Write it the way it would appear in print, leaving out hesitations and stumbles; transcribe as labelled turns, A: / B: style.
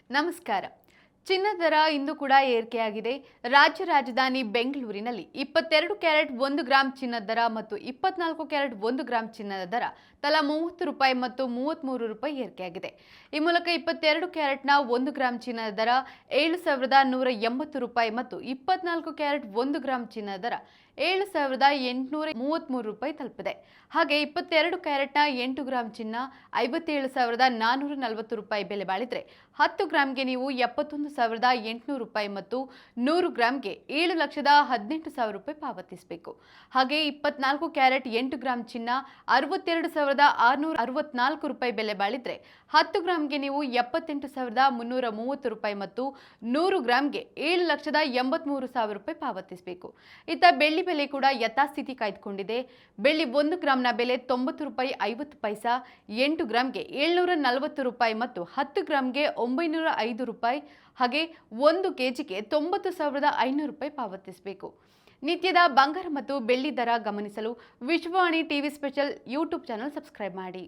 A: ನಮಸ್ಕಾರ. ಚಿನ್ನದ ದರ ಇಂದು ಕೂಡ ಏರಿಕೆಯಾಗಿದೆ. ರಾಜ್ಯ ರಾಜಧಾನಿ ಬೆಂಗಳೂರಿನಲ್ಲಿ 22 ಕ್ಯಾರೆಟ್ 1 ಗ್ರಾಂ ಚಿನ್ನದ ದರ ಮತ್ತು 24 ಕ್ಯಾರೆಟ್ 1 ಗ್ರಾಂ ಚಿನ್ನದ ದರ ತಲಾ ₹30 ಮತ್ತು ₹33 ಏರಿಕೆಯಾಗಿದೆ. ಈ ಮೂಲಕ 22 ಕ್ಯಾರೆಟ್ನ 1 ಗ್ರಾಂ ಚಿನ್ನದ ದರ ₹7,180 ಮತ್ತು 24 ಕ್ಯಾರೆಟ್ 1 ಗ್ರಾಂ ಚಿನ್ನದ ದರ ₹7,833 ತಲುಪಿದೆ. ಹಾಗೆ 22 ಕ್ಯಾರೆಟ್ನ 8 ಗ್ರಾಂ ಚಿನ್ನ ₹57,440 ಬೆಲೆ ಬಾಳಿದ್ರೆ 10 ಗ್ರಾಂಗೆ ನೀವು ₹71,800 ಮತ್ತು 100 ಗ್ರಾಂಗೆ ₹7,18,000 ಪಾವತಿಸಬೇಕು. ಹಾಗೆ 24 ಕ್ಯಾರೆಟ್ 8 ಗ್ರಾಂ ಚಿನ್ನ ₹62,664 ಬೆಲೆ ಬಾಳಿದ್ರೆ 10 ಗ್ರಾಂಗೆ ನೀವು ₹78,330 ಮತ್ತು 100 ಗ್ರಾಂಗೆ ₹7,83,000 ಪಾವತಿಸಬೇಕು. ಇತ್ತ ಬೆಳ್ಳಿ ಬೆಲೆ ಕೂಡ ಯಥಾಸ್ಥಿತಿ ಕಾಯ್ದುಕೊಂಡಿದೆ. ಬೆಳ್ಳಿ 1 ಗ್ರಾಂನ ಬೆಲೆ ₹90.50, 8 ಗ್ರಾಂಗೆ ₹740 ಮತ್ತು 10 ಗ್ರಾಂಗೆ ₹905, ಹಾಗೆ 1 ಕೆಜಿಗೆ ₹90,500 ಪಾವತಿಸಬೇಕು. ನಿತ್ಯದ ಬಂಗಾರ ಮತ್ತು ಬೆಳ್ಳಿ ದರ ಗಮನಿಸಲು Vishwavani TV special YouTube channel subscribe ಮಾಡಿ.